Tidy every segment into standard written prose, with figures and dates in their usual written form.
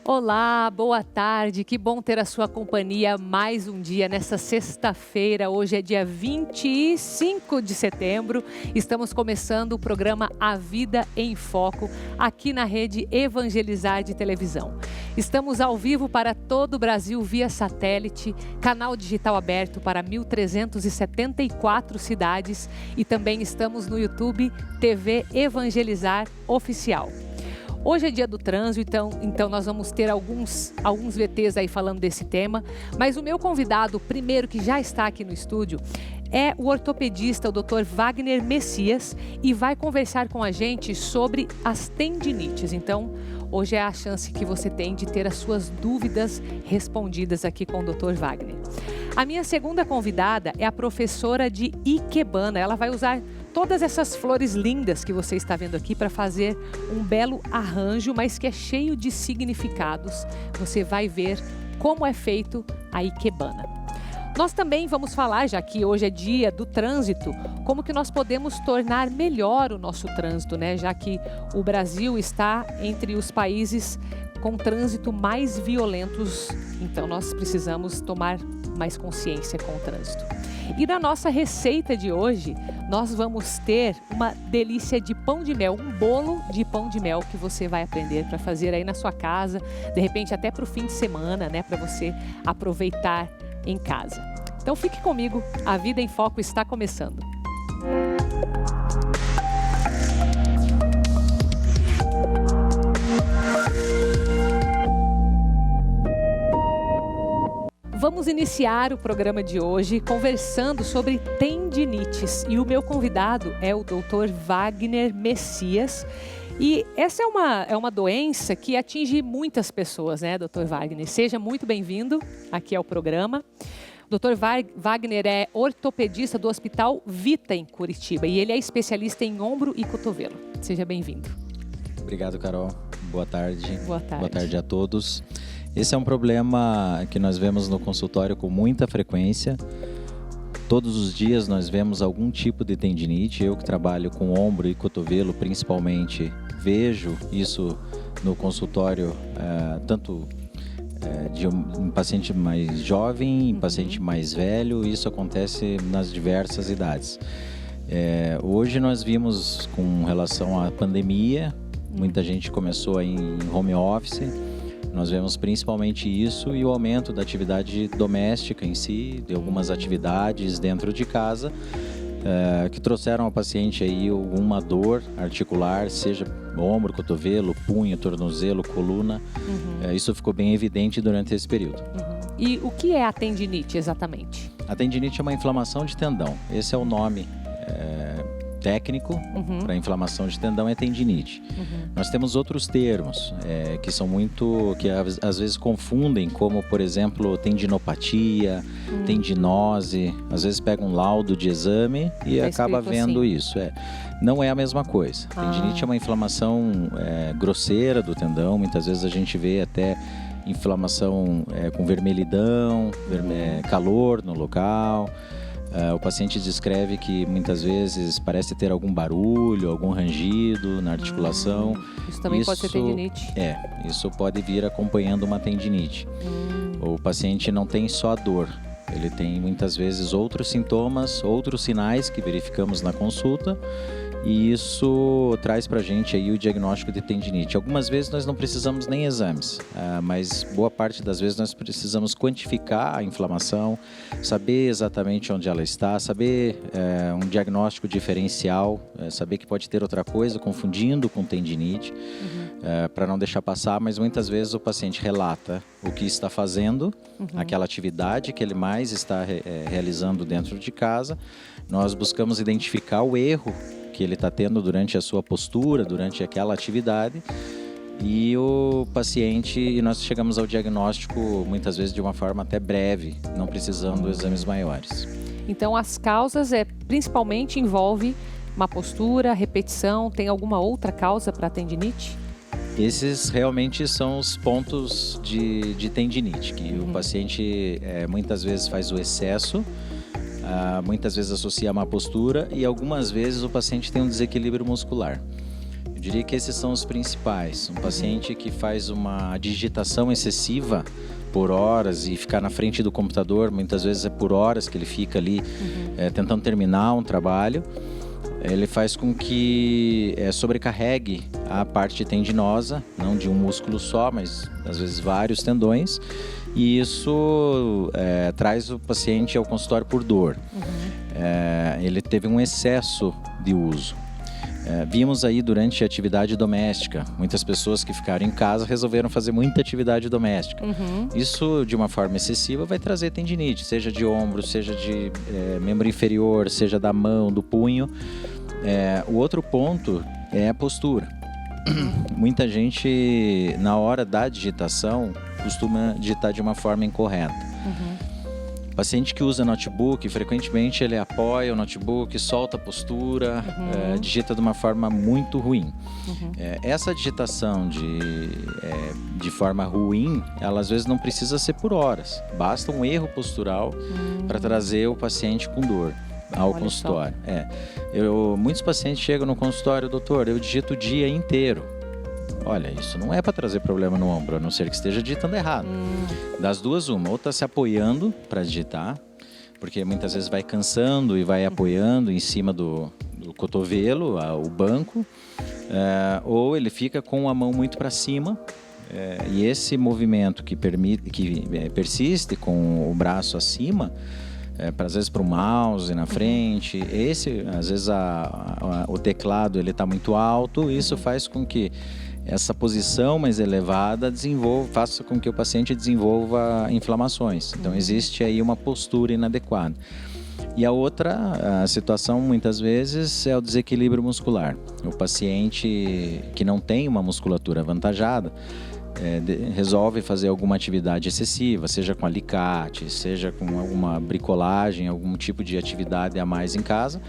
Olá, boa tarde, que bom ter a sua companhia mais um dia nessa sexta-feira. Hoje é dia 25 de setembro, estamos começando o programa A Vida em Foco, aqui na rede Evangelizar de televisão. Estamos ao vivo para todo o Brasil via satélite, canal digital aberto para 1.374 cidades e também estamos no YouTube TV Evangelizar Oficial. Hoje é dia do trânsito, então nós vamos ter alguns VTs aí falando desse tema, mas o meu convidado, primeiro que já está aqui no estúdio, é o ortopedista, o Dr. Wagner Messias, e vai conversar com a gente sobre as tendinites. Então, hoje é a chance que você tem de ter as suas dúvidas respondidas aqui com o Dr. Wagner. A minha segunda convidada é a professora de Ikebana. Ela vai usar todas essas flores lindas que você está vendo aqui para fazer um belo arranjo, mas que é cheio de significados. Você vai ver como é feito a Ikebana. Nós também vamos falar, já que hoje é dia do trânsito, como que nós podemos tornar melhor o nosso trânsito, né? Já que o Brasil está entre os países com trânsito mais violentos, então nós precisamos tomar mais consciência com o trânsito. E na nossa receita de hoje, nós vamos ter uma delícia de pão de mel, um bolo de pão de mel que você vai aprender para fazer aí na sua casa, de repente até para o fim de semana, né, para você aproveitar em casa. Então fique comigo, a Vida em Foco está começando. Vamos iniciar o programa de hoje conversando sobre tendinites e o meu convidado é o Dr. Wagner Messias. E essa é uma doença que atinge muitas pessoas, né, Dr. Wagner? Seja muito bem-vindo aqui ao programa. Dr. Wagner é ortopedista do Hospital Vita, em Curitiba, e ele é especialista em ombro e cotovelo. Seja bem-vindo. Obrigado, Carol. Boa tarde. Boa tarde. Boa tarde a todos. Esse é um problema que nós vemos no consultório com muita frequência. Todos os dias nós vemos algum tipo de tendinite. Eu que trabalho com ombro e cotovelo, principalmente, vejo isso no consultório, tanto de um paciente mais jovem, paciente mais velho. Isso acontece nas diversas idades. Hoje nós vimos, com relação à pandemia, muita gente começou aí em home office. Nós vemos principalmente isso e o aumento da atividade doméstica em si, de algumas atividades dentro de casa, que trouxeram ao paciente aí alguma dor articular, seja ombro, cotovelo, punho, tornozelo, coluna. Isso ficou bem evidente durante esse período. E o que é a tendinite exatamente? A tendinite é uma inflamação de tendão. Esse é o nome técnico para inflamação de tendão, é tendinite. Nós temos outros termos que são que às vezes confundem, como por exemplo tendinopatia, tendinose. Às vezes pega um laudo de exame e acaba vendo assim. Isso. Não é a mesma coisa. Tendinite é uma inflamação grosseira do tendão. Muitas vezes a gente vê até inflamação com vermelhidão, calor no local. O paciente descreve que muitas vezes parece ter algum barulho, algum rangido na articulação. Isso também pode ser tendinite? Isso pode vir acompanhando uma tendinite. O paciente não tem só a dor, ele tem muitas vezes outros sintomas, outros sinais que verificamos na consulta. E isso traz para a gente aí o diagnóstico de tendinite. Algumas vezes nós não precisamos nem exames, mas boa parte das vezes nós precisamos quantificar a inflamação, saber exatamente onde ela está, saber um diagnóstico diferencial, saber que pode ter outra coisa, confundindo com tendinite, para não deixar passar, mas muitas vezes o paciente relata o que está fazendo, aquela atividade que ele mais está realizando dentro de casa. Nós buscamos identificar o erro que ele está tendo durante a sua postura, durante aquela atividade, e o paciente, e nós chegamos ao diagnóstico muitas vezes de uma forma até breve, não precisando de exames maiores. Então as causas principalmente envolve uma postura, repetição, tem alguma outra causa para a tendinite? Esses realmente são os pontos de tendinite, que o paciente muitas vezes faz o excesso, muitas vezes associa a má postura e algumas vezes o paciente tem um desequilíbrio muscular. Eu diria que esses são os principais. Um paciente que faz uma digitação excessiva por horas e ficar na frente do computador, muitas vezes é por horas que ele fica ali tentando terminar um trabalho, ele faz com que sobrecarregue a parte tendinosa, não de um músculo só, mas às vezes vários tendões, e isso traz o paciente ao consultório por dor. Ele teve um excesso de uso. Vimos aí durante a atividade doméstica, muitas pessoas que ficaram em casa resolveram fazer muita atividade doméstica. Isso, de uma forma excessiva, vai trazer tendinite, seja de ombro, seja de membro inferior, seja da mão, do punho. O outro ponto é a postura. Muita gente, na hora da digitação, costuma digitar de uma forma incorreta. O paciente que usa notebook, frequentemente ele apoia o notebook, solta a postura, digita de uma forma muito ruim. Essa digitação de forma ruim, ela às vezes não precisa ser por horas. Basta um erro postural para trazer o paciente com dor ao consultório. Muitos pacientes chegam no consultório, doutor, eu digito o dia inteiro. Olha, isso não é para trazer problema no ombro, a não ser que esteja digitando errado. Das duas, uma, ou está se apoiando para digitar, porque muitas vezes vai cansando e vai apoiando em cima do cotovelo, o banco, ou ele fica com a mão muito para cima, e esse movimento que persiste com o braço acima, às vezes para o mouse na frente, às vezes o teclado ele está muito alto, isso faz com que essa posição mais elevada faça com que o paciente desenvolva inflamações. Então existe aí uma postura inadequada. E a outra situação, muitas vezes, é o desequilíbrio muscular. O paciente que não tem uma musculatura avantajada, resolve fazer alguma atividade excessiva, seja com alicate, seja com alguma bricolagem, algum tipo de atividade a mais em casa,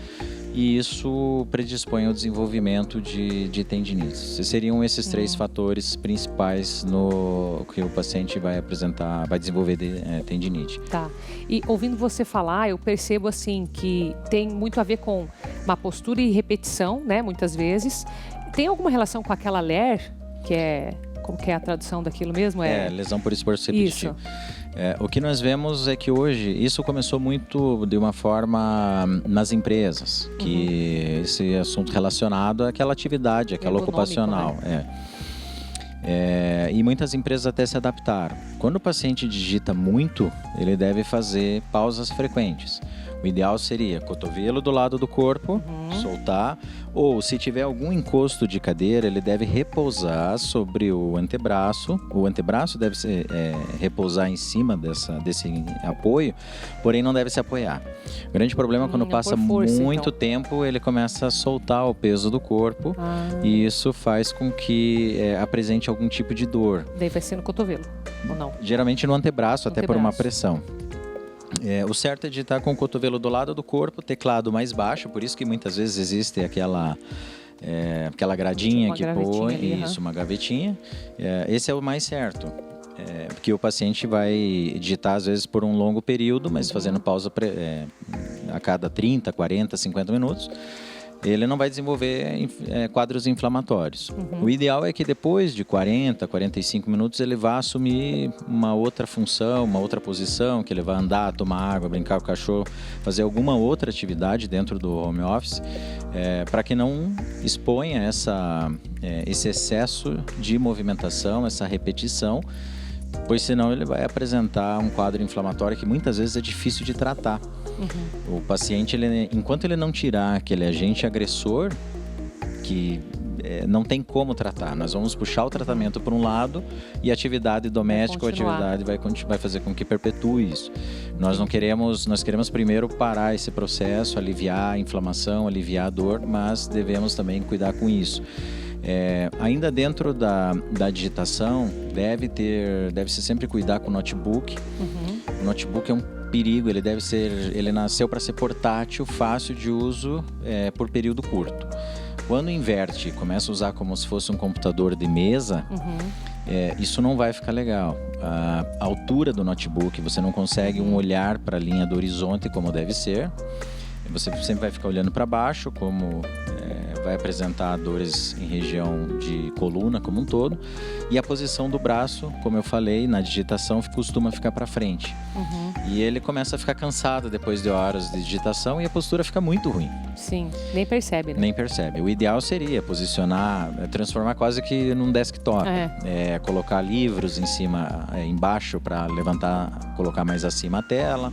e isso predispõe ao desenvolvimento de tendinites. Seriam esses três fatores principais no que o paciente vai desenvolver tendinite. Tá. E ouvindo você falar, eu percebo assim que tem muito a ver com má postura e repetição, né? Muitas vezes. Tem alguma relação com aquela LER, que é... Como que é a tradução daquilo mesmo? Lesão por esforço repetitivo. O que nós vemos é que hoje, isso começou muito de uma forma nas empresas, que esse assunto relacionado àquela atividade, àquela ocupacional. Né? E muitas empresas até se adaptaram. Quando o paciente digita muito, ele deve fazer pausas frequentes. O ideal seria cotovelo do lado do corpo, soltar, ou se tiver algum encosto de cadeira, ele deve repousar sobre o antebraço. O antebraço deve repousar em cima desse apoio, porém não deve se apoiar. O grande problema é quando passa muito tempo, ele começa a soltar o peso do corpo e isso faz com que apresente algum tipo de dor. Daí vai ser no cotovelo, ou não? Geralmente no antebraço, até por uma pressão. O certo é digitar com o cotovelo do lado do corpo, teclado mais baixo, por isso que muitas vezes existe aquela gradinha que põe, uma gavetinha. Esse é o mais certo, porque o paciente vai digitar às vezes por um longo período, mas fazendo pausa a cada 30, 40, 50 minutos. Ele não vai desenvolver quadros inflamatórios. O ideal é que depois de 40, 45 minutos ele vá assumir uma outra função, uma outra posição, que ele vai andar, tomar água, brincar com o cachorro, fazer alguma outra atividade dentro do home office, para que não exponha esse excesso de movimentação, essa repetição, pois senão ele vai apresentar um quadro inflamatório que muitas vezes é difícil de tratar. O paciente, enquanto ele não tirar aquele agente agressor, que não tem como tratar, nós vamos puxar o tratamento para um lado e a atividade doméstica ou atividade vai fazer com que perpetue isso. Nós queremos primeiro parar esse processo, aliviar a inflamação, aliviar a dor, mas devemos também cuidar com isso. Ainda dentro da digitação, deve-se sempre cuidar com o notebook. O notebook é um perigo, ele nasceu para ser portátil, fácil de uso, por período curto. Quando inverte e começa a usar como se fosse um computador de mesa, isso não vai ficar legal. A altura do notebook, você não consegue um olhar para a linha do horizonte como deve ser. Você sempre vai ficar olhando para baixo, como vai apresentar dores em região de coluna como um todo. E a posição do braço, como eu falei, na digitação costuma ficar para frente. E ele começa a ficar cansado depois de horas de digitação e a postura fica muito ruim. Sim, nem percebe, né? Nem percebe. O ideal seria posicionar, transformar quase que num desktop. Colocar livros em cima, embaixo para levantar, colocar mais acima a tela.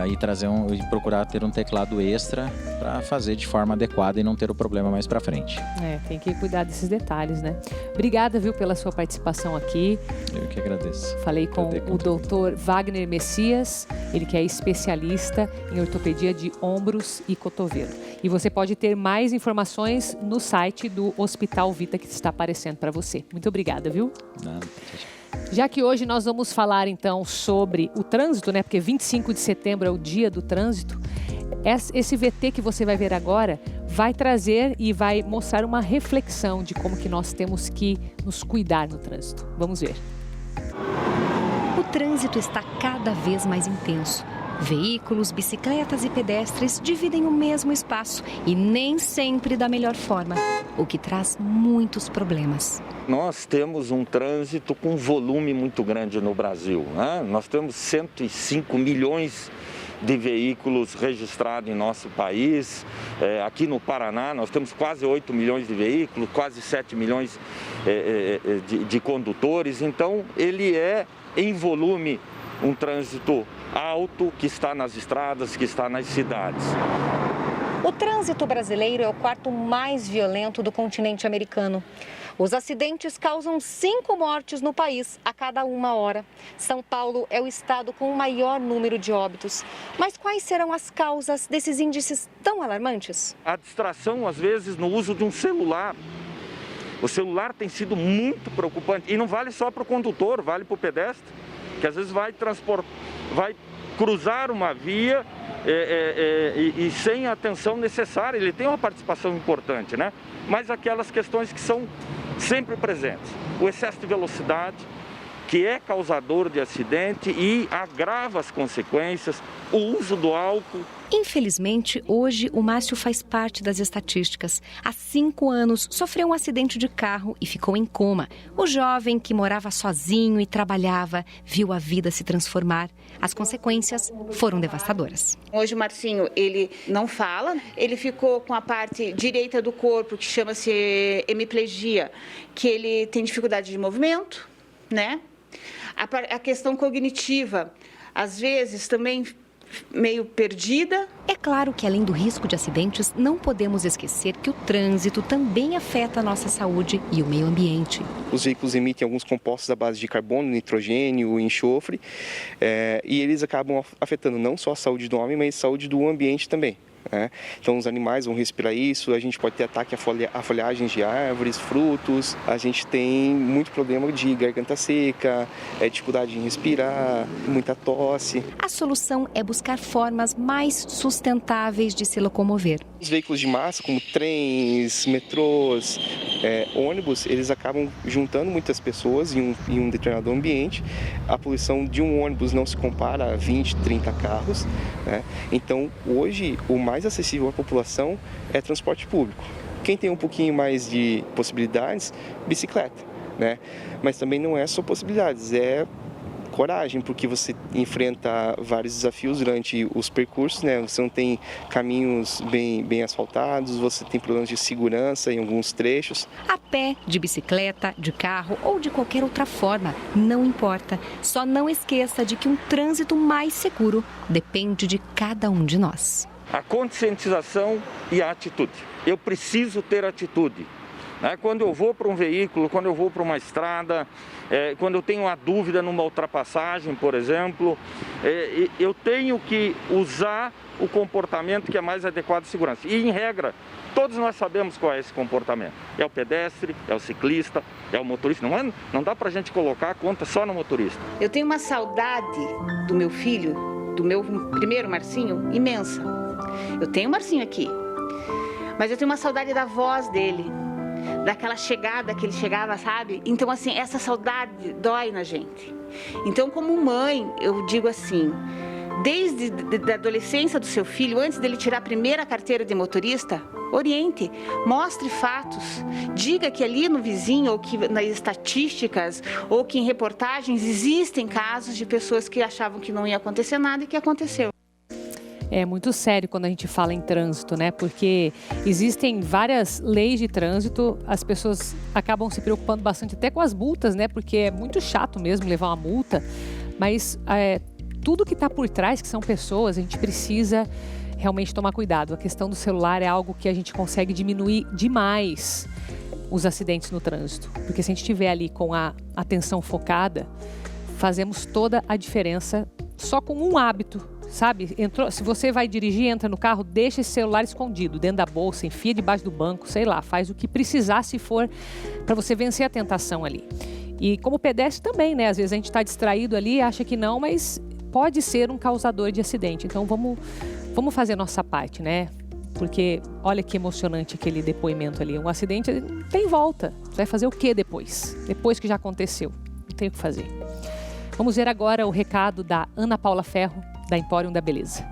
E procurar ter um teclado extra para fazer de forma adequada e não ter o problema mais para frente. Tem que cuidar desses detalhes, né? Obrigada, viu, pela sua participação aqui. Eu que agradeço. Falei com o Dr. Wagner Messias, ele que é especialista em ortopedia de ombros e cotovelo. E você pode ter mais informações no site do Hospital Vita que está aparecendo para você. Muito obrigada, viu? Nada. Já que hoje nós vamos falar então sobre o trânsito, né? Porque 25 de setembro é o dia do trânsito. Esse VT que você vai ver agora vai trazer e vai mostrar uma reflexão de como que nós temos que nos cuidar no trânsito. Vamos ver. O trânsito está cada vez mais intenso. Veículos, bicicletas e pedestres dividem o mesmo espaço e nem sempre da melhor forma, o que traz muitos problemas. Nós temos um trânsito com volume muito grande no Brasil, né? Nós temos 105 milhões de veículos registrados em nosso país. Aqui no Paraná nós temos quase 8 milhões de veículos, quase 7 milhões de condutores. Então ele é em volume um trânsito alto que está nas estradas, que está nas cidades. O trânsito brasileiro é o quarto mais violento do continente americano. Os acidentes causam 5 mortes no país a cada 1 hora. São Paulo é o estado com o maior número de óbitos. Mas quais serão as causas desses índices tão alarmantes? A distração, às vezes, no uso de um celular. O celular tem sido muito preocupante. E não vale só para o condutor, vale para o pedestre, que às vezes vai cruzar uma via e sem a atenção necessária. Ele tem uma participação importante, né? Mas aquelas questões que são sempre presentes. O excesso de velocidade, que é causador de acidente e agrava as consequências, o uso do álcool. Infelizmente, hoje o Márcio faz parte das estatísticas. Há 5 anos sofreu um acidente de carro e ficou em coma. O jovem que morava sozinho e trabalhava viu a vida se transformar. As consequências foram devastadoras. Hoje o Marcinho, ele não fala, ele ficou com a parte direita do corpo, que chama-se hemiplegia, que ele tem dificuldade de movimento, né? A questão cognitiva, às vezes também meio perdida. É claro que além do risco de acidentes, não podemos esquecer que o trânsito também afeta a nossa saúde e o meio ambiente. Os veículos emitem alguns compostos à base de carbono, nitrogênio, enxofre, e eles acabam afetando não só a saúde do homem, mas a saúde do ambiente também. Então os animais vão respirar isso, a gente pode ter ataque a folhagens de árvores, frutos, a gente tem muito problema de garganta seca, dificuldade em respirar, muita tosse. A solução é buscar formas mais sustentáveis de se locomover. Os veículos de massa, como trens, metrôs, ônibus, eles acabam juntando muitas pessoas em um determinado ambiente. A poluição de um ônibus não se compara a 20, 30 carros, né? Então hoje o mais acessível à população é transporte público. Quem tem um pouquinho mais de possibilidades, bicicleta, né? Mas também não é só possibilidades, é coragem, porque você enfrenta vários desafios durante os percursos, né? Você não tem caminhos bem asfaltados, você tem problemas de segurança em alguns trechos. A pé, de bicicleta, de carro ou de qualquer outra forma, não importa. Só não esqueça de que um trânsito mais seguro depende de cada um de nós. A conscientização e a atitude. Eu preciso ter atitude. Quando eu vou para um veículo, quando eu vou para uma estrada, quando eu tenho uma dúvida numa ultrapassagem, por exemplo, eu tenho que usar o comportamento que é mais adequado à segurança. E, em regra, todos nós sabemos qual é esse comportamento. É o pedestre, é o ciclista, é o motorista. Não dá para a gente colocar a conta só no motorista. Eu tenho uma saudade do meu filho, do meu primeiro Marcinho, imensa. Eu tenho o Marcinho aqui, mas eu tenho uma saudade da voz dele, daquela chegada que ele chegava, sabe? Então, assim, essa saudade dói na gente. Então, como mãe, eu digo assim, desde a adolescência do seu filho, antes dele tirar a primeira carteira de motorista, oriente, mostre fatos, diga que ali no vizinho, ou que nas estatísticas, ou que em reportagens existem casos de pessoas que achavam que não ia acontecer nada e que aconteceu. É muito sério quando a gente fala em trânsito, né? Porque existem várias leis de trânsito, as pessoas acabam se preocupando bastante até com as multas, né? Porque é muito chato mesmo levar uma multa, mas tudo que está por trás, que são pessoas, a gente precisa realmente tomar cuidado. A questão do celular é algo que a gente consegue diminuir demais os acidentes no trânsito. Porque se a gente estiver ali com a atenção focada, fazemos toda a diferença só com um hábito, sabe? Se você vai dirigir, entra no carro, deixa esse celular escondido dentro da bolsa, enfia debaixo do banco, sei lá, faz o que precisar se for para você vencer a tentação ali. E como pedestre também, né? Às vezes a gente está distraído ali, acha que não, mas pode ser um causador de acidente. Então vamos fazer a nossa parte, né? Porque olha que emocionante aquele depoimento ali. Um acidente não tem volta. Você vai fazer o que depois? Depois que já aconteceu. Não tem o que fazer. Vamos ver agora o recado da Ana Paula Ferro, da Empório da Beleza.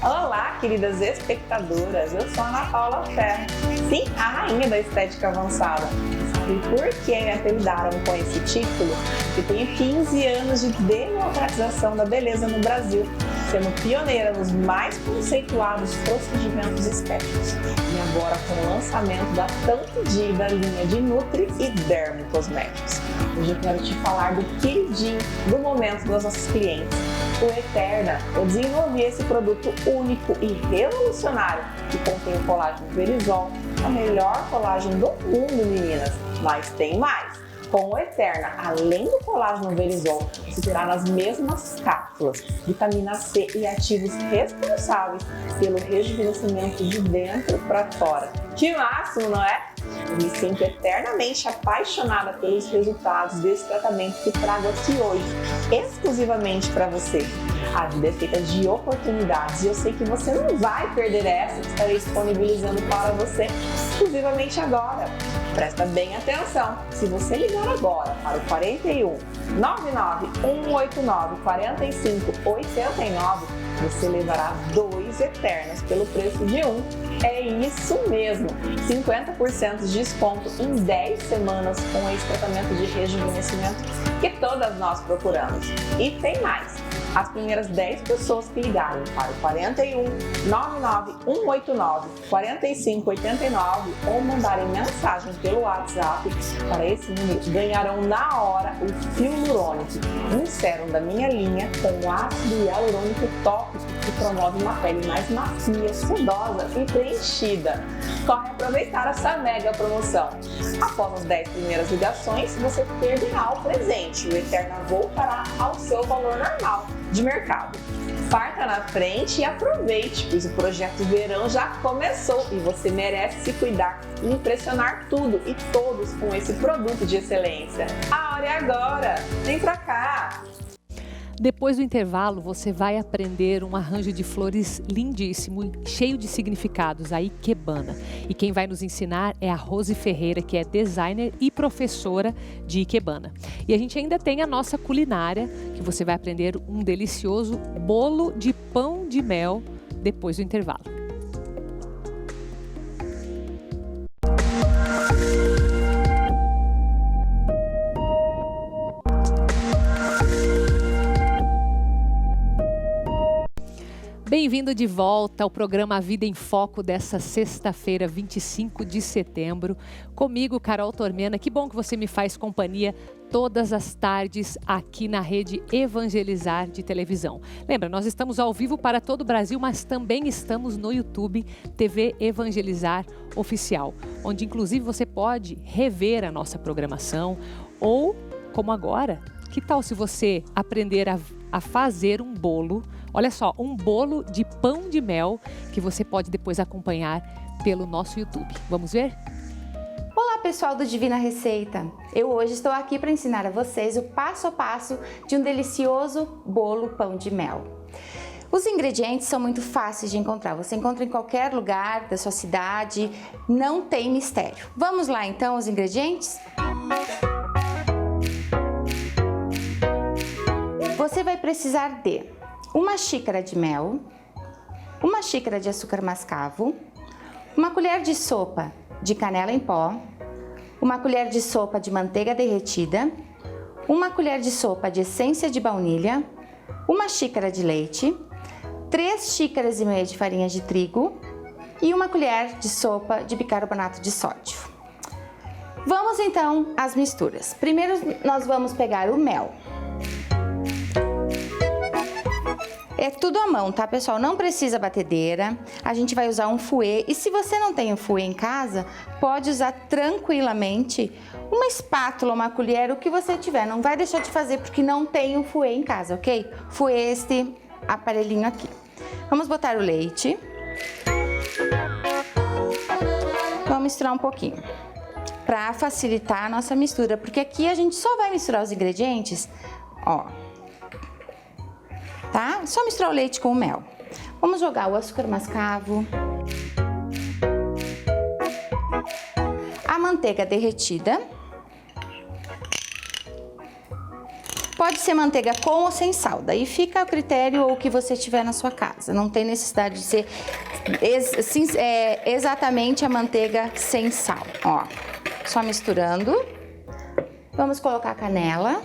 Olá, queridas espectadoras. Eu sou a Ana Paula Ferro. Sim, a rainha da estética avançada. E por que me apelidaram com esse título? Eu tenho 15 anos de democratização da beleza no Brasil, sendo pioneira nos mais conceituados procedimentos estéticos. E agora com o lançamento da tão pedida linha de Nutri e Dermo Cosméticos. Hoje eu quero te falar do queridinho do momento dos nossos clientes, o Eterna. Eu desenvolvi esse produto único e revolucionário que contém o colágeno Verisol, a melhor colágeno do mundo, meninas. Mas tem mais! Com o Eterna, além do colágeno Verisol, você terá nas mesmas cápsulas vitamina C e ativos responsáveis pelo rejuvenescimento de dentro para fora. Que máximo, não é? Eu me sinto eternamente apaixonada pelos resultados desse tratamento que trago aqui hoje, exclusivamente para você. A vida é feita de oportunidades e eu sei que você não vai perder essa que estarei disponibilizando para você exclusivamente agora. Presta bem atenção, se você ligar agora para o 41 99 189 45 89, você levará 2 Eternas pelo preço de um. É isso mesmo, 50% de desconto em 10 semanas com esse tratamento de rejuvenescimento que todas nós procuramos. E tem mais! As primeiras 10 pessoas que ligarem para o 41 99 189 45 89 ou mandarem mensagem pelo WhatsApp para esse número ganharão na hora o fio hialurônico, um sérum da minha linha com ácido hialurônico tópico que promove uma pele mais macia, sedosa e preenchida. Corre aproveitar essa mega promoção. Após as 10 primeiras ligações, você perderá o presente. O Eterna voltará ao seu valor normal de mercado. Parta na frente e aproveite, pois o projeto Verão já começou e você merece se cuidar e impressionar tudo e todos com esse produto de excelência. A hora é agora! Vem pra cá! Depois do intervalo, você vai aprender um arranjo de flores lindíssimo, cheio de significados, a Ikebana. E quem vai nos ensinar é a Rose Ferreira, que é designer e professora de Ikebana. E a gente ainda tem a nossa culinária, que você vai aprender um delicioso bolo de pão de mel depois do intervalo. Bem-vindo de volta ao programa Vida em Foco dessa sexta-feira, 25 de setembro. Comigo, Carol Tormena. Que bom que você me faz companhia todas as tardes aqui na rede Evangelizar de televisão. Lembra, nós estamos ao vivo para todo o Brasil, mas também estamos no YouTube TV Evangelizar Oficial, onde inclusive você pode rever a nossa programação ou, como agora, que tal se você aprender a fazer um bolo? Olha só, um bolo de pão de mel que você pode depois acompanhar pelo nosso YouTube. Vamos ver? Olá pessoal do Divina Receita! Eu hoje estou aqui para ensinar a vocês o passo a passo de um delicioso bolo pão de mel. Os ingredientes são muito fáceis de encontrar, você encontra em qualquer lugar da sua cidade, não tem mistério. Vamos lá então os ingredientes? Você vai precisar de 1 xícara de mel, 1 xícara de açúcar mascavo, 1 colher de sopa de canela em pó, 1 colher de sopa de manteiga derretida, 1 colher de sopa de essência de baunilha, 1 xícara de leite, 3 xícaras e meia de farinha de trigo e 1 colher de sopa de bicarbonato de sódio. Vamos então às misturas. Primeiro nós vamos pegar o mel. É tudo à mão, tá, pessoal? Não precisa batedeira. A gente vai usar um fouet. E se você não tem um fouet em casa, pode usar tranquilamente uma espátula, uma colher, o que você tiver. Não vai deixar de fazer porque não tem um fouet em casa, ok? Fouet é este aparelhinho aqui. Vamos botar o leite. Vamos misturar um pouquinho para facilitar a nossa mistura, porque aqui a gente só vai misturar os ingredientes, ó. Tá? Só misturar o leite com o mel. Vamos jogar o açúcar mascavo, a manteiga derretida. Pode ser manteiga com ou sem sal, daí fica a critério ou o que você tiver na sua casa. Não tem necessidade de ser exatamente a manteiga sem sal. Ó, só misturando. Vamos colocar a canela.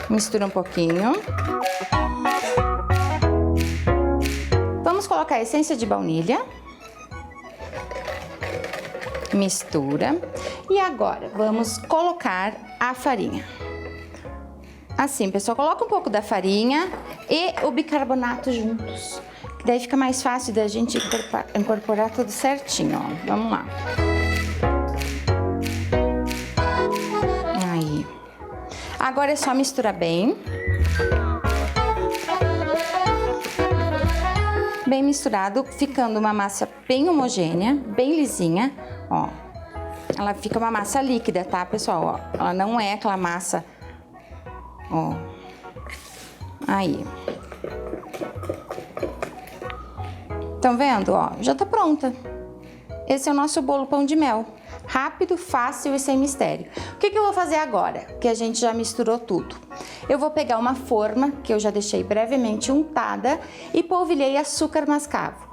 Mistura um pouquinho. Vamos colocar a essência de baunilha. Mistura. E agora, vamos colocar a farinha. Assim, pessoal, coloca um pouco da farinha e o bicarbonato juntos. Que daí fica mais fácil da gente incorporar tudo certinho, ó. Vamos lá. Aí. Agora é só misturar bem. Bem misturado, ficando uma massa bem homogênea, bem lisinha, ó. Ela fica uma massa líquida, tá, pessoal? Ó, ela não é aquela massa, ó. Aí. Estão vendo, ó? Já tá pronta. Esse é o nosso bolo pão de mel. Rápido, fácil e sem mistério. O que eu vou fazer agora? Que a gente já misturou tudo. Eu vou pegar uma forma, que eu já deixei brevemente untada, e polvilhei açúcar mascavo.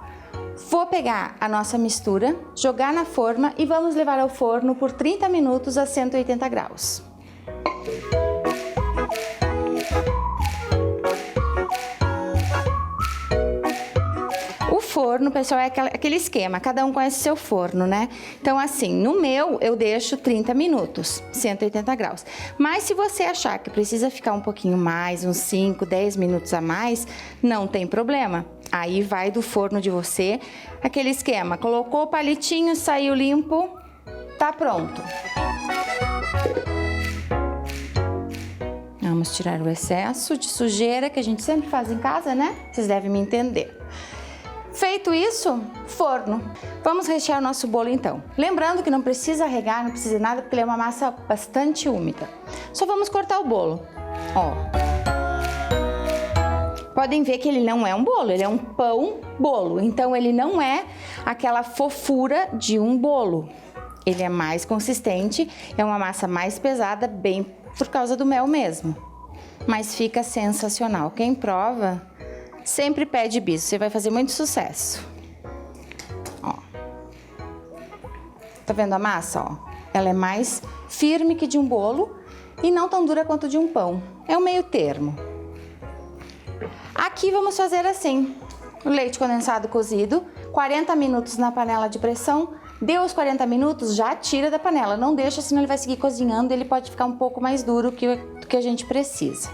Vou pegar a nossa mistura, jogar na forma e vamos levar ao forno por 30 minutos a 180 graus. O forno, pessoal, é aquele esquema, cada um conhece seu forno, né? Então, assim, no meu eu deixo 30 minutos, 180 graus. Mas se você achar que precisa ficar um pouquinho mais, uns 5, 10 minutos a mais, não tem problema. Aí vai do forno de você, aquele esquema, colocou o palitinho, saiu limpo, tá pronto. Vamos tirar o excesso de sujeira que a gente sempre faz em casa, né? Vocês devem me entender. Feito isso, forno. Vamos rechear o nosso bolo então. Lembrando que não precisa regar, não precisa nada, porque ele é uma massa bastante úmida. Só vamos cortar o bolo, ó. Podem ver que ele não é um bolo, ele é um pão-bolo. Então, ele não é aquela fofura de um bolo. Ele é mais consistente, é uma massa mais pesada, bem por causa do mel mesmo. Mas fica sensacional. Quem prova, sempre pede bis. Você vai fazer muito sucesso. Ó. Tá vendo a massa, ó? Ela é mais firme que de um bolo e não tão dura quanto de um pão. É o meio termo. Aqui vamos fazer assim, o leite condensado cozido, 40 minutos na panela de pressão, deu os 40 minutos, já tira da panela, não deixa, senão ele vai seguir cozinhando, ele pode ficar um pouco mais duro do que a gente precisa.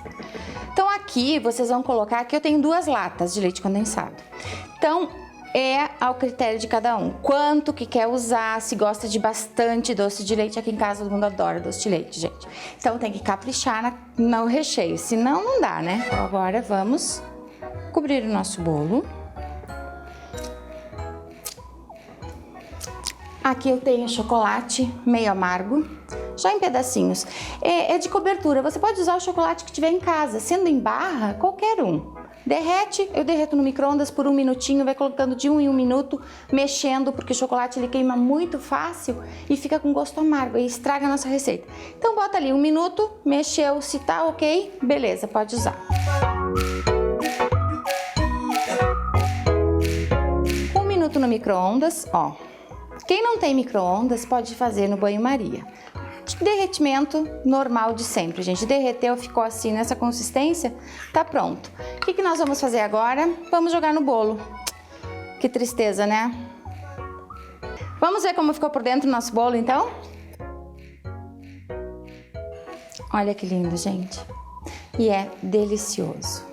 Então aqui vocês vão colocar, aqui eu tenho 2 latas de leite condensado, então é ao critério de cada um, quanto que quer usar, se gosta de bastante doce de leite, aqui em casa todo mundo adora doce de leite, gente. Então tem que caprichar no recheio, senão não dá, né? Agora vamos cobrir o nosso bolo. Aqui eu tenho chocolate meio amargo, já em pedacinhos. É de cobertura, você pode usar o chocolate que tiver em casa, sendo em barra, qualquer um. Derrete, eu derreto no micro-ondas por 1 minutinho, vai colocando de 1 em 1 minuto, mexendo, porque o chocolate ele queima muito fácil e fica com gosto amargo e estraga a nossa receita. Então bota ali 1 minuto, mexeu, se tá ok, beleza, pode usar. 1 minuto no micro-ondas, ó. Quem não tem micro-ondas pode fazer no banho-maria. Derretimento normal de sempre, gente. Derreteu, ficou assim nessa consistência, tá pronto. O que nós vamos fazer agora? Vamos jogar no bolo. Que tristeza, né? Vamos ver como ficou por dentro o nosso bolo, então? Olha que lindo, gente. E é delicioso.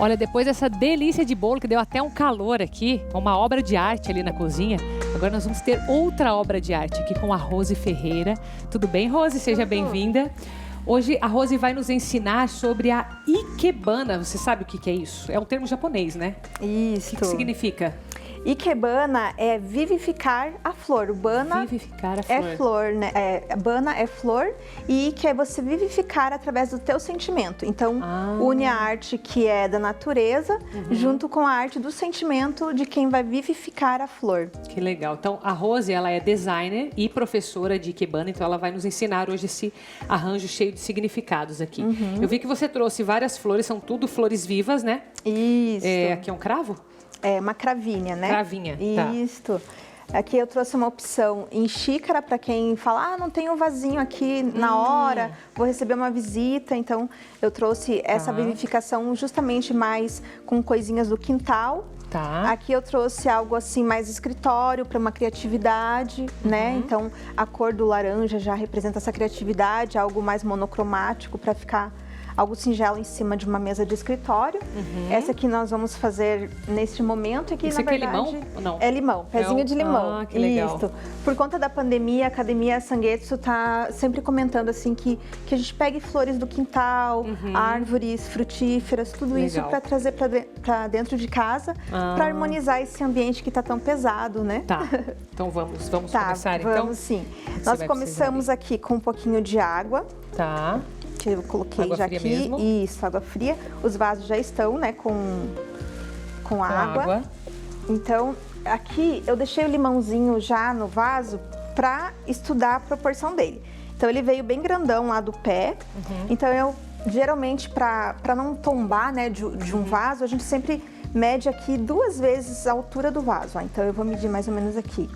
Olha, depois dessa delícia de bolo, que deu até um calor aqui, uma obra de arte ali na cozinha, agora nós vamos ter outra obra de arte aqui com a Rose Ferreira. Tudo bem, Rose? Seja bem-vinda. Hoje a Rose vai nos ensinar sobre a Ikebana. Você sabe o que é isso? É um termo japonês, né? Isso. O que significa? Ikebana é vivificar a flor. O bana vivificar a flor. É flor, né? Bana é flor e Ike é você vivificar através do teu sentimento. Então, une a arte que é da natureza junto com a arte do sentimento de quem vai vivificar a flor. Que legal. Então, a Rose, ela é designer e professora de Ikebana, então ela vai nos ensinar hoje esse arranjo cheio de significados aqui. Eu vi que você trouxe várias flores, são tudo flores vivas, né? Isso. Aqui é um cravo? É uma cravinha, né? Cravinha, Isso. Tá. Aqui eu trouxe uma opção em xícara para quem fala, não tem um vasinho aqui na hora, vou receber uma visita. Então, eu trouxe essa vivificação justamente mais com coisinhas do quintal. Tá. Aqui eu trouxe algo assim mais escritório para uma criatividade, né? Então, a cor do laranja já representa essa criatividade, algo mais monocromático para ficar algo singelo em cima de uma mesa de escritório. Essa aqui nós vamos fazer neste momento. Aqui, Isso na verdade, é limão ou não? É limão, pezinho de limão. Que legal. Isso. Por conta da pandemia, a Academia Sangetsu está sempre comentando assim que a gente pegue flores do quintal, árvores frutíferas, tudo isso para trazer para dentro de casa, para harmonizar esse ambiente que está tão pesado, né? Tá. Então vamos começar, então? Vamos sim. Nós começamos aqui com um pouquinho de água. Tá. Que eu coloquei água já fria aqui. Mesmo? Isso, água fria. Os vasos já estão, né, com água. Então, aqui eu deixei o limãozinho já no vaso para estudar a proporção dele. Então, ele veio bem grandão lá do pé. Então, eu geralmente, para não tombar, né, de um vaso, a gente sempre mede aqui 2 vezes a altura do vaso. Ó. Então, eu vou medir mais ou menos aqui.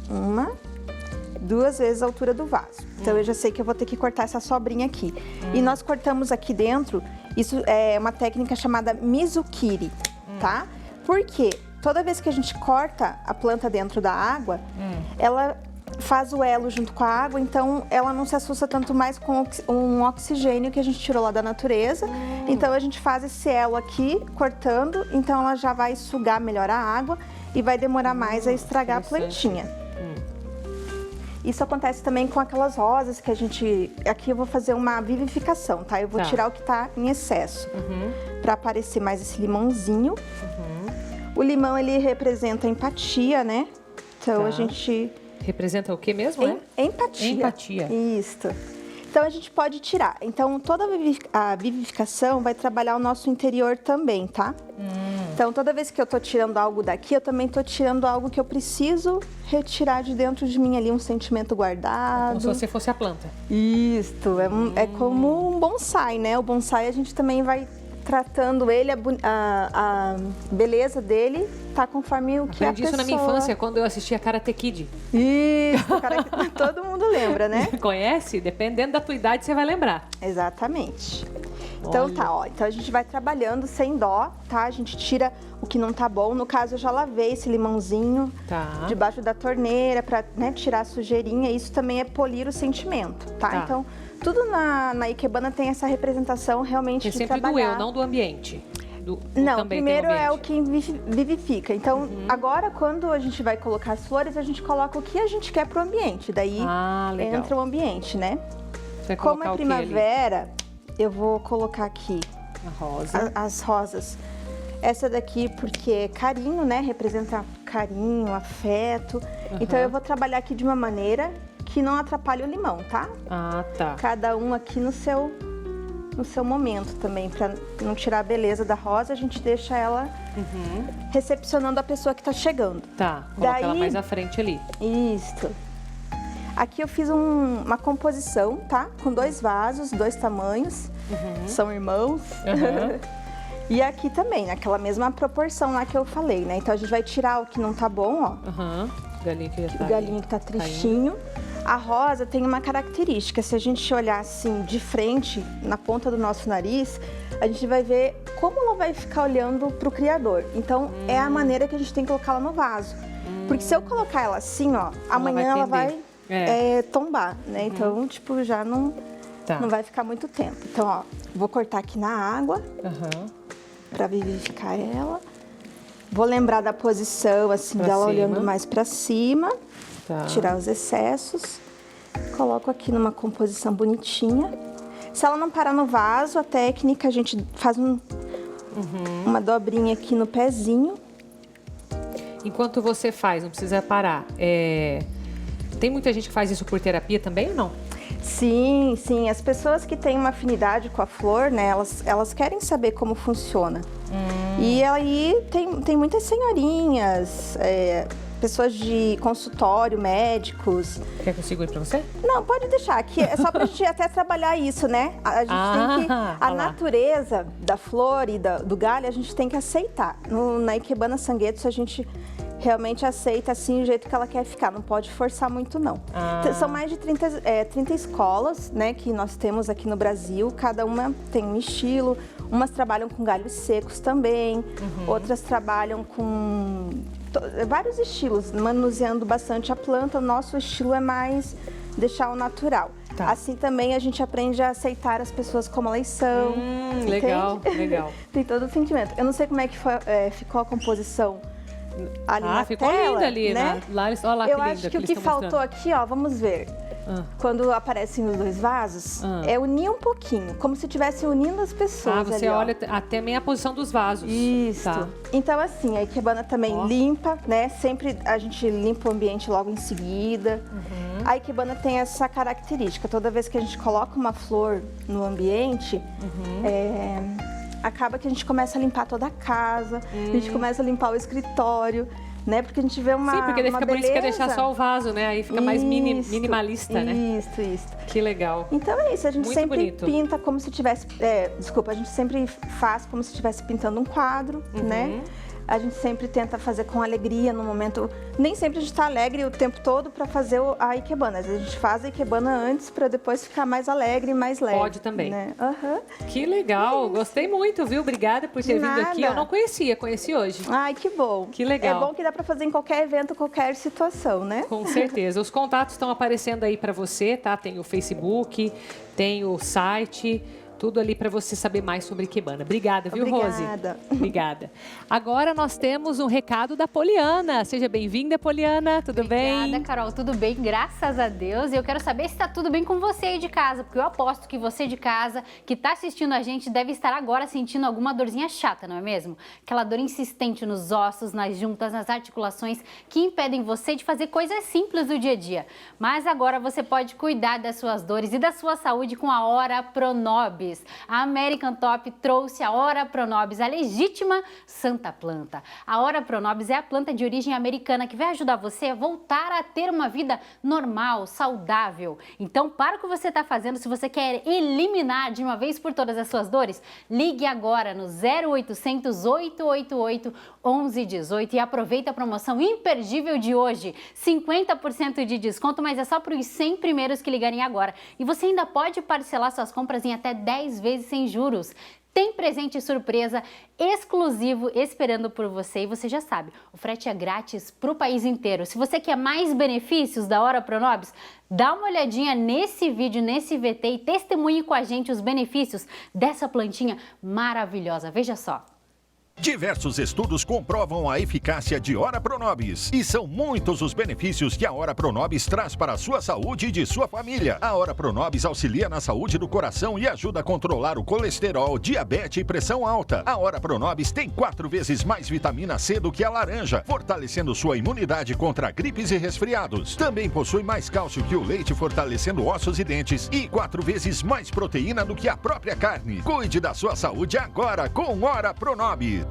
2 vezes a altura do vaso. Então, eu já sei que eu vou ter que cortar essa sobrinha aqui. E nós cortamos aqui dentro, isso é uma técnica chamada Mizukiri, tá? Porque toda vez que a gente corta a planta dentro da água, ela faz o elo junto com a água, então ela não se assusta tanto mais com um oxigênio que a gente tirou lá da natureza. Então, a gente faz esse elo aqui, cortando, então ela já vai sugar melhor a água e vai demorar mais a estragar a plantinha. Isso acontece também com aquelas rosas que a gente... Aqui eu vou fazer uma vivificação, tá? Eu vou tirar o que tá em excesso, para aparecer mais esse limãozinho. O limão, ele representa empatia, né? Então, a gente... Representa o que mesmo, Empatia. Empatia. Isso. Então, a gente pode tirar. Então, toda a vivificação vai trabalhar o nosso interior também, tá? Então, toda vez que eu tô tirando algo daqui, eu também tô tirando algo que eu preciso retirar de dentro de mim ali, um sentimento guardado. Como se você fosse a planta. Isso, é como um bonsai, né? O bonsai a gente também vai tratando ele, a beleza dele tá conforme o que a pessoa... Aprendi isso na minha infância, quando eu assistia Karate Kid. Isso, todo mundo lembra, né? Conhece? Dependendo da tua idade, você vai lembrar. Exatamente. Então tá, ó. Então a gente vai trabalhando sem dó, tá? A gente tira o que não tá bom. No caso, eu já lavei esse limãozinho debaixo da torneira pra, né, tirar a sujeirinha. Isso também é polir o sentimento, tá? Então, tudo na Ikebana tem essa representação realmente de trabalhar. Sempre do eu, não do ambiente. Não, primeiro é o que vivifica. Então, agora, quando a gente vai colocar as flores, a gente coloca o que a gente quer pro ambiente. Daí entra o ambiente, né? Como é primavera, eu vou colocar aqui as rosas. Essa daqui porque é carinho, né? Representa carinho, afeto. Então, eu vou trabalhar aqui de uma maneira que não atrapalhe o limão, tá? Cada um aqui no seu momento também, para não tirar a beleza da rosa, a gente deixa ela recepcionando a pessoa que tá chegando. Coloca ela mais à frente ali. Isso. Aqui eu fiz uma composição, tá? Com 2 vasos, 2 tamanhos, são irmãos. E aqui também, naquela mesma proporção lá que eu falei, né? Então a gente vai tirar o que não tá bom, ó. O galinho que tá tristinho. A rosa tem uma característica, se a gente olhar assim de frente, na ponta do nosso nariz, a gente vai ver como ela vai ficar olhando pro Criador. Então, é a maneira que a gente tem que colocá-la no vaso. Porque se eu colocar ela assim, ó, amanhã ela vai tombar, né? Então, tipo, já não vai ficar muito tempo. Então, ó, vou cortar aqui na água pra vivificar ela. Vou lembrar da posição, assim, dela olhando mais pra cima. Tirar os excessos. Coloco aqui numa composição bonitinha. Se ela não parar no vaso, a técnica, a gente faz uma dobrinha aqui no pezinho. Enquanto você faz, não precisa parar. Tem muita gente que faz isso por terapia também ou não? Sim, sim. As pessoas que têm uma afinidade com a flor, né, elas querem saber como funciona. E aí tem muitas senhorinhas, pessoas de consultório, médicos. Quer que eu segure pra você? Não, pode deixar. Aqui é só pra gente até trabalhar isso, né? A gente tem que... A natureza da flor e do galho, a gente tem que aceitar. Na Ikebana Sangetsu, a gente realmente aceita assim o jeito que ela quer ficar. Não pode forçar muito, não. São mais de 30 escolas, né, que nós temos aqui no Brasil. Cada uma tem um estilo. Umas trabalham com galhos secos também. Outras trabalham com... vários estilos, manuseando bastante a planta. O nosso estilo é mais deixar o natural. Assim também a gente aprende a aceitar as pessoas como elas são. Legal, legal. Tem todo o sentimento. Eu não sei como é que ficou a composição ali na ficou tela, linda ali, né? Olha lá, eu acho que o que faltou aqui, ó, vamos ver. Quando aparecem os 2 vasos, é unir um pouquinho, como se estivesse unindo as pessoas. Você ali, olha até meio a posição dos vasos. Isso. Então, assim, a Ikebana também limpa, né? Sempre a gente limpa o ambiente logo em seguida. A Ikebana tem essa característica. Toda vez que a gente coloca uma flor no ambiente, acaba que a gente começa a limpar toda a casa, a gente começa a limpar o escritório. Né? Porque a gente vê uma Sim, porque daí fica beleza. bonito que deixar só o vaso, né? Aí fica mais minimalista, né? Isso. Que legal. Então é isso, a gente muito sempre bonito. Pinta como se tivesse... a gente sempre faz como se estivesse pintando um quadro, né? A gente sempre tenta fazer com alegria no momento. Nem sempre a gente está alegre o tempo todo para fazer a Ikebana. Às vezes a gente faz a Ikebana antes para depois ficar mais alegre e mais leve. Pode também. Né? Que legal, gostei muito, viu? Obrigada por ter vindo aqui. Eu não conheci hoje. Ai, que bom. Que legal. É bom que dá para fazer em qualquer evento, qualquer situação, né? Com certeza. Os contatos estão aparecendo aí para você, tá? Tem o Facebook, tem o site... Tudo ali para você saber mais sobre Ikebana. Obrigada, viu, Rose? Obrigada. Agora nós temos um recado da Poliana. Seja bem-vinda, Poliana. Tudo bem? Obrigada, Carol. Tudo bem, graças a Deus. E eu quero saber se está tudo bem com você aí de casa, porque eu aposto que você de casa, que está assistindo a gente, deve estar agora sentindo alguma dorzinha chata, não é mesmo? Aquela dor insistente nos ossos, nas juntas, nas articulações, que impedem você de fazer coisas simples do dia a dia. Mas agora você pode cuidar das suas dores e da sua saúde com a Ora Pronobis. A American Top trouxe a Ora Pronobis, a legítima santa planta. A Ora Pronobis é a planta de origem americana que vai ajudar você a voltar a ter uma vida normal, saudável. Então, para o que você está fazendo, se você quer eliminar de uma vez por todas as suas dores, ligue agora no 0800 888 1118 e aproveita a promoção imperdível de hoje. 50% de desconto, mas é só para os 100 primeiros que ligarem agora. E você ainda pode parcelar suas compras em até 10 10 vezes sem juros. Tem presente surpresa exclusivo esperando por você e você já sabe, o frete é grátis para o país inteiro. Se você quer mais benefícios da Hora Pronobis, dá uma olhadinha nesse vídeo, nesse VT e testemunhe com a gente os benefícios dessa plantinha maravilhosa. Veja só. Diversos estudos comprovam a eficácia de Hora Pronobis. E são muitos os benefícios que a Hora Pronobis traz para a sua saúde e de sua família. A Hora Pronobis auxilia na saúde do coração e ajuda a controlar o colesterol, diabetes e pressão alta. A Hora Pronobis tem 4 vezes mais vitamina C do que a laranja, fortalecendo sua imunidade contra gripes e resfriados. Também possui mais cálcio que o leite, fortalecendo ossos e dentes. E 4 vezes mais proteína do que a própria carne. Cuide da sua saúde agora com Hora Pronobis.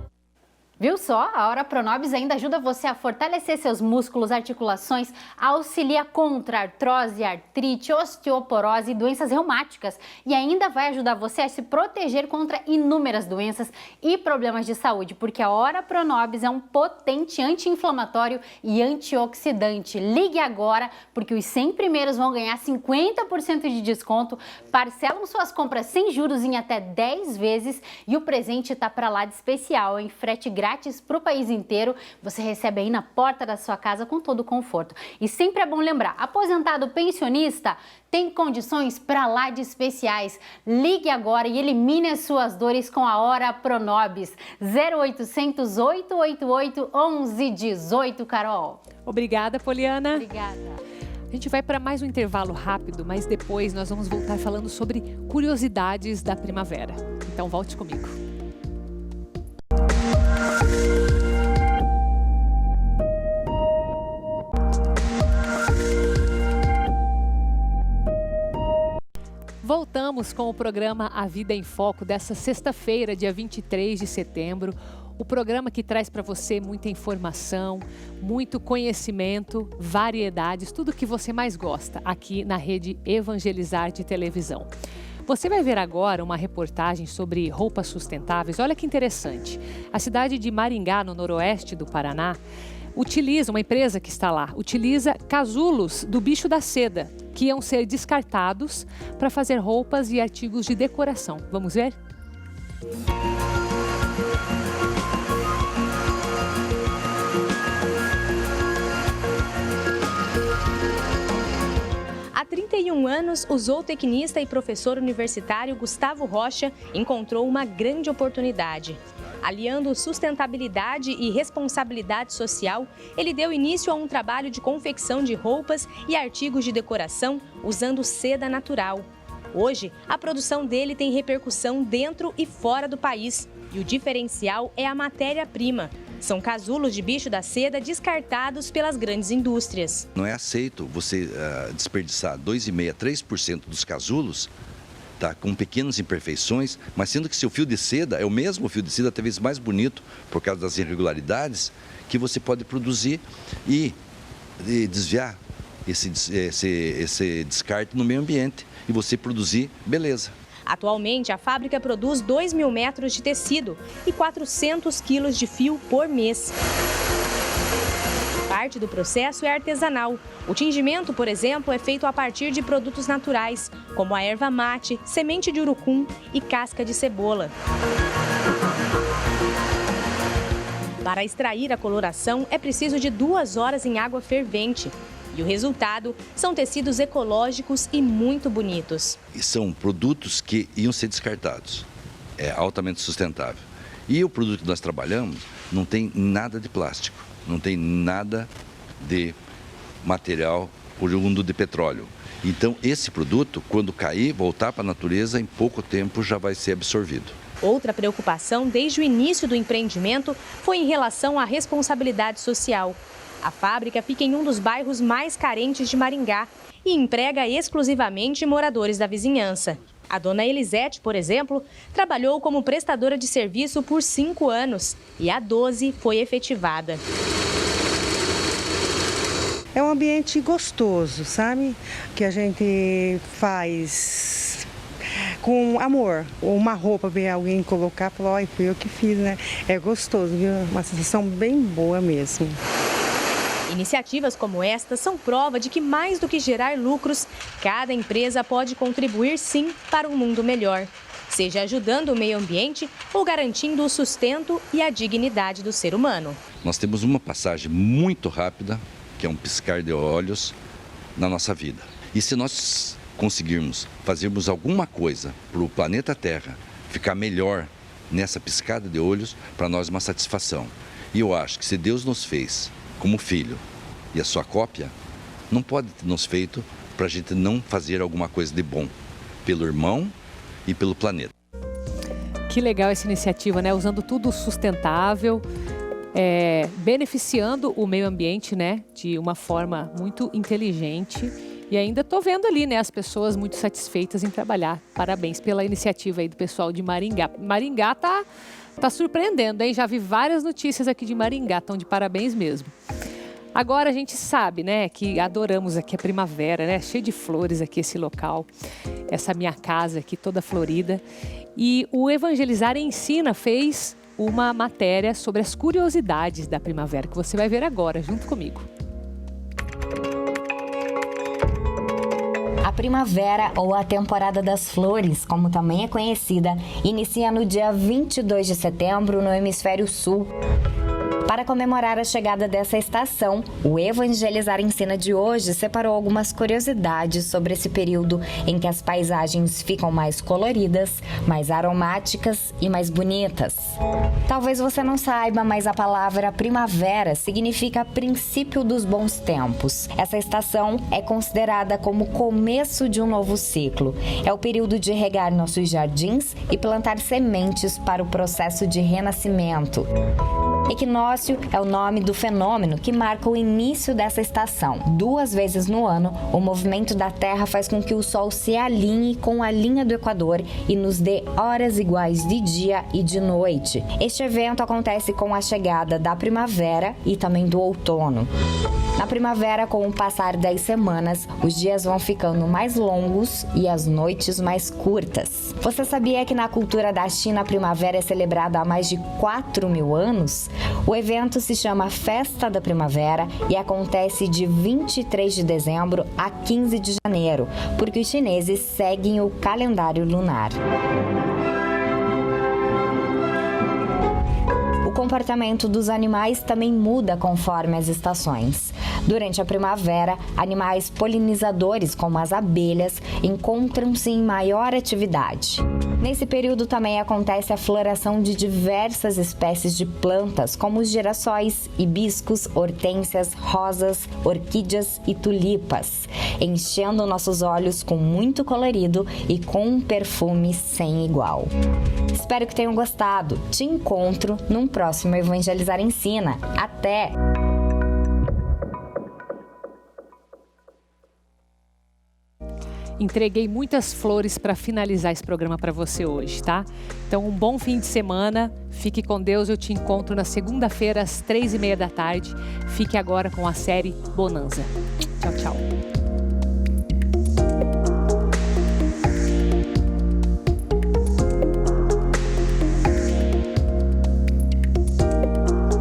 Viu só? A Hora Pronobis ainda ajuda você a fortalecer seus músculos, articulações, auxilia contra artrose, artrite, osteoporose e doenças reumáticas. E ainda vai ajudar você a se proteger contra inúmeras doenças e problemas de saúde, porque a Hora Pronobis é um potente anti-inflamatório e antioxidante. Ligue agora, porque os 100 primeiros vão ganhar 50% de desconto, parcelam suas compras sem juros em até 10 vezes e o presente tá para lá de especial, hein? Frete grátis para o país inteiro, você recebe aí na porta da sua casa com todo o conforto. E sempre é bom lembrar, aposentado pensionista tem condições para lá de especiais. Ligue agora e elimine as suas dores com a Hora Pronobis. 0800 888 1118, Carol. Obrigada, Poliana. Obrigada. A gente vai para mais um intervalo rápido, mas depois nós vamos voltar falando sobre curiosidades da primavera. Então volte comigo. Voltamos com o programa A Vida em Foco dessa sexta-feira, dia 23 de setembro. O programa que traz para você muita informação, muito conhecimento, variedades, tudo que você mais gosta aqui na Rede Evangelizar de televisão. Você vai ver agora uma reportagem sobre roupas sustentáveis. Olha que interessante. A cidade de Maringá, no noroeste do Paraná, uma empresa que está lá, utiliza casulos do bicho da seda, que iam ser descartados para fazer roupas e artigos de decoração. Vamos ver? Há 31 anos, o zootecnista e professor universitário Gustavo Rocha encontrou uma grande oportunidade. Aliando sustentabilidade e responsabilidade social, ele deu início a um trabalho de confecção de roupas e artigos de decoração usando seda natural. Hoje, a produção dele tem repercussão dentro e fora do país. E o diferencial é a matéria-prima. São casulos de bicho da seda descartados pelas grandes indústrias. Não é aceito você desperdiçar 2,5% a 3% dos casulos, tá, com pequenas imperfeições, mas sendo que seu fio de seda é o mesmo fio de seda, talvez mais bonito, por causa das irregularidades, que você pode produzir e desviar esse descarte no meio ambiente e você produzir beleza. Atualmente, a fábrica produz 2.000 metros de tecido e 400 quilos de fio por mês. Parte do processo é artesanal. O tingimento, por exemplo, é feito a partir de produtos naturais, como a erva mate, semente de urucum e casca de cebola. Para extrair a coloração, é preciso de 2 horas em água fervente. E o resultado são tecidos ecológicos e muito bonitos. E são produtos que iam ser descartados. É altamente sustentável. E o produto que nós trabalhamos não tem nada de plástico, não tem nada de material oriundo de petróleo. Então, esse produto, quando cair, voltar para a natureza, em pouco tempo já vai ser absorvido. Outra preocupação desde o início do empreendimento foi em relação à responsabilidade social. A fábrica fica em um dos bairros mais carentes de Maringá e emprega exclusivamente moradores da vizinhança. A dona Elisete, por exemplo, trabalhou como prestadora de serviço por 5 anos e há 12 foi efetivada. É um ambiente gostoso, sabe? Que a gente faz com amor. Uma roupa, ver alguém colocar e falar, olha, fui eu que fiz, né? É gostoso, viu? Uma sensação bem boa mesmo. Iniciativas como esta são prova de que, mais do que gerar lucros, cada empresa pode contribuir sim para um mundo melhor. seja ajudando o meio ambiente ou garantindo o sustento e a dignidade do ser humano. Nós temos uma passagem muito rápida, que é um piscar de olhos na nossa vida. E se nós conseguirmos fazermos alguma coisa para o planeta Terra ficar melhor nessa piscada de olhos, para nós é uma satisfação. E eu acho que se Deus nos fez como filho e a sua cópia, não pode ter nos feito para a gente não fazer alguma coisa de bom pelo irmão e pelo planeta. Que legal essa iniciativa, né? Usando tudo sustentável, beneficiando o meio ambiente, né? De uma forma muito inteligente. E ainda estou vendo ali, né, as pessoas muito satisfeitas em trabalhar. Parabéns pela iniciativa aí do pessoal de Maringá. Maringá tá surpreendendo, hein? Já vi várias notícias aqui de Maringá, estão de parabéns mesmo. Agora a gente sabe, né, que adoramos aqui a primavera, né? Cheio de flores aqui esse local. Essa minha casa aqui toda florida. E o Evangelizar Ensina fez uma matéria sobre as curiosidades da primavera, que você vai ver agora, junto comigo. A primavera, ou a temporada das flores, como também é conhecida, inicia no dia 22 de setembro no hemisfério sul. Para comemorar a chegada dessa estação, o Evangelizar Ensina de hoje separou algumas curiosidades sobre esse período em que as paisagens ficam mais coloridas, mais aromáticas e mais bonitas. Talvez você não saiba, mas a palavra primavera significa princípio dos bons tempos. Essa estação é considerada como o começo de um novo ciclo. É o período de regar nossos jardins e plantar sementes para o processo de renascimento. Equinócio é o nome do fenômeno que marca o início dessa estação. 2 vezes no ano, o movimento da Terra faz com que o Sol se alinhe com a linha do Equador e nos dê horas iguais de dia e de noite. Este evento acontece com a chegada da primavera e também do outono. Na primavera, com o passar das semanas, os dias vão ficando mais longos e as noites mais curtas. Você sabia que na cultura da China a primavera é celebrada há mais de 4.000 anos? O evento se chama Festa da Primavera e acontece de 23 de dezembro a 15 de janeiro, porque os chineses seguem o calendário lunar. O comportamento dos animais também muda conforme as estações. Durante a primavera, animais polinizadores, como as abelhas, encontram-se em maior atividade. Nesse período também acontece a floração de diversas espécies de plantas, como os girassóis, hibiscos, hortênsias, rosas, orquídeas e tulipas, enchendo nossos olhos com muito colorido e com um perfume sem igual. Espero que tenham gostado. Te encontro num próximo Evangelizar Ensina. Até! Entreguei muitas flores para finalizar esse programa para você hoje, tá? Então, um bom fim de semana. Fique com Deus. Eu te encontro na segunda-feira, às 3h30 da tarde. Fique agora com a série Bonanza. Tchau, tchau.